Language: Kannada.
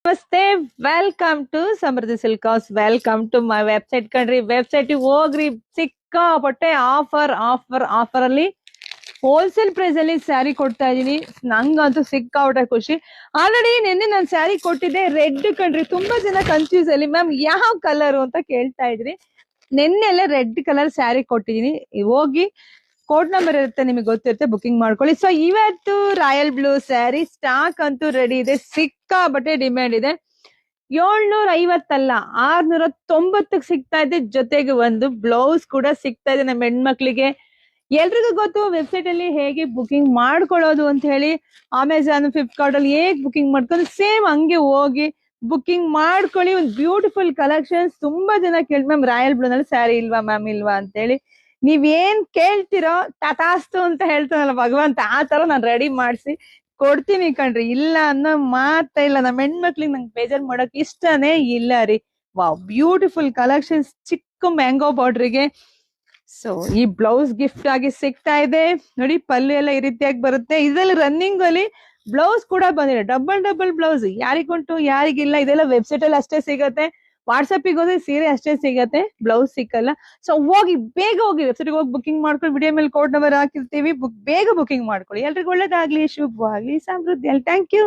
ನಮಸ್ತೆ, welcome to Samruddhi silk house. Welcome to my website ಕಣ್ರಿ. ವೆಬ್ಸೈಟ್ ಹೋಗ್ರಿ, ಸಿಕ್ಕಾಪಟ್ಟೆ ಆಫರ್ ಆಫರ್ ಆಫರ್ ಅಲ್ಲಿ ಹೋಲ್ಸೇಲ್ ಪ್ರೈಸ್ ಅಲ್ಲಿ ಸ್ಯಾರಿ ಕೊಡ್ತಾ ಇದೀನಿ. ನಂಗಂತೂ ಸಿಕ್ಕಾಪಟ್ಟೆ ಖುಷಿ. ಆಲ್ರೆಡಿ ನಿನ್ನೆ ನಾನು ಸ್ಯಾರಿ ಕೊಟ್ಟಿದ್ದೆ ರೆಡ್ ಕಣ್ರಿ. ತುಂಬಾ ಜನ ಕನ್ಫ್ಯೂಸ್ ಅಲ್ಲಿ ಮ್ಯಾಮ್ ಯಾವ ಕಲರ್ ಅಂತ ಕೇಳ್ತಾ ಇದ್ರಿ. ನಿನ್ನೆಲ್ಲ ರೆಡ್ ಕಲರ್ ಸ್ಯಾರಿ ಕೊಟ್ಟಿದೀನಿ. ಹೋಗಿ ಕೋಡ್ ನಂಬರ್ ಇರುತ್ತೆ, ನಿಮಗೆ ಗೊತ್ತಿರುತ್ತೆ, ಬುಕಿಂಗ್ ಮಾಡ್ಕೊಳ್ಳಿ. ಸೊ ಇವತ್ತು ರಾಯಲ್ ಬ್ಲೂ ಸ್ಯಾರಿ ಸ್ಟಾಕ್ ಅಂತೂ ರೆಡಿ ಇದೆ. ಸಿಕ್ಕಾಬಟ್ಟೆ ಡಿಮ್ಯಾಂಡ್ ಇದೆ. 750 690 ಸಿಗ್ತಾ ಇದೆ. ಜೊತೆಗೆ ಒಂದು ಬ್ಲೌಸ್ ಕೂಡ ಸಿಗ್ತಾ ಇದೆ ನಮ್ಮ ಹೆಣ್ಮಕ್ಳಿಗೆ. ಎಲ್ರಿಗೂ ಗೊತ್ತು ವೆಬ್ಸೈಟ್ ಅಲ್ಲಿ ಹೇಗೆ ಬುಕಿಂಗ್ ಮಾಡ್ಕೊಳ್ಳೋದು ಅಂತ ಹೇಳಿ. ಅಮೆಝಾನ್, ಫ್ಲಿಪ್ಕಾರ್ಟ್ ಅಲ್ಲಿ ಹೇಗೆ ಬುಕಿಂಗ್ ಮಾಡ್ಕೊಂಡು ಸೇಮ್ ಹಂಗೆ ಹೋಗಿ ಬುಕಿಂಗ್ ಮಾಡ್ಕೊಳ್ಳಿ. ಒಂದು ಬ್ಯೂಟಿಫುಲ್ ಕಲೆಕ್ಷನ್ಸ್. ತುಂಬಾ ಜನ ಕೇಳಿ ಮ್ಯಾಮ್ ರಾಯಲ್ ಬ್ಲೂ ನಲ್ಲಿ ಸ್ಯಾರಿ ಇಲ್ವಾ ಮ್ಯಾಮ್ ಇಲ್ವಾ ಅಂತ ಹೇಳಿ. ನೀವೇನ್ ಕೇಳ್ತಿರೋ ತಥಾಸ್ತು ಅಂತ ಹೇಳ್ತಾನಲ್ಲ ಭಗವಂತ, ಆ ತರ ನಾನ್ ರೆಡಿ ಮಾಡಿಸಿ ಕೊಡ್ತೀನಿ ಕಣ್ರಿ. ಇಲ್ಲ ಅನ್ನೋ ಮಾತಾ ಇಲ್ಲ. ನಮ್ಮ ಹೆಣ್ಮಕ್ಳಿಗೆ ನಂಗೆ ಬೇಜಾರ್ ಮಾಡಕ್ ಇಷ್ಟನೇ ಇಲ್ಲ ರೀ. Wow, beautiful collections. ಚಿಕ್ಕ ಮ್ಯಾಂಗೋ ಬಾರ್ಡ್ರಿಗೆ. ಸೊ ಈ ಬ್ಲೌಸ್ ಗಿಫ್ಟ್ ಆಗಿ ಸಿಗ್ತಾ ಇದೆ ನೋಡಿ. ಪಲ್ಲು ಎಲ್ಲ ಈ ರೀತಿಯಾಗಿ ಬರುತ್ತೆ. ಇದ್ರಲ್ಲಿ ರನ್ನಿಂಗ್ ಅಲ್ಲಿ ಬ್ಲೌಸ್ ಕೂಡ ಬಂದಿದೆ. Double blouse. ಯಾರಿಗುಂಟು ಯಾರಿಗಿಲ್ಲ. ಇದೆಲ್ಲ ವೆಬ್ಸೈಟ್ ಅಲ್ಲಿ ಅಷ್ಟೇ ಸಿಗತ್ತೆ. ವಾಟ್ಸಪ್ ಹೋದ್ರೆ ಸೀರೆ ಅಷ್ಟೇ ಸಿಗತ್ತೆ, ಬ್ಲೌಸ್ ಸಿಕ್ಕಲ್ಲ. ಸೊ ಬೇಗ ಹೋಗಿ ವೆಬ್ಸೈಟ್ ಹೋಗಿ ಬುಕಿಂಗ್ ಮಾಡ್ಕೊಳ್ಳಿ. ವಿಡಿಯೋ ಮೇಲೆ ಕೋಡ್ ನಂಬರ್ ಹಾಕಿರ್ತೀವಿ. ಬೇಗ ಬುಕಿಂಗ್ ಮಾಡ್ಕೊಳ್ಳಿ. ಎಲ್ರಿಗೂ ಒಳ್ಳೇದಾಗ್ಲಿ, ಶುಭವಾಗ್ಲಿ, ಸಮೃದ್ಧಿ. Thank you.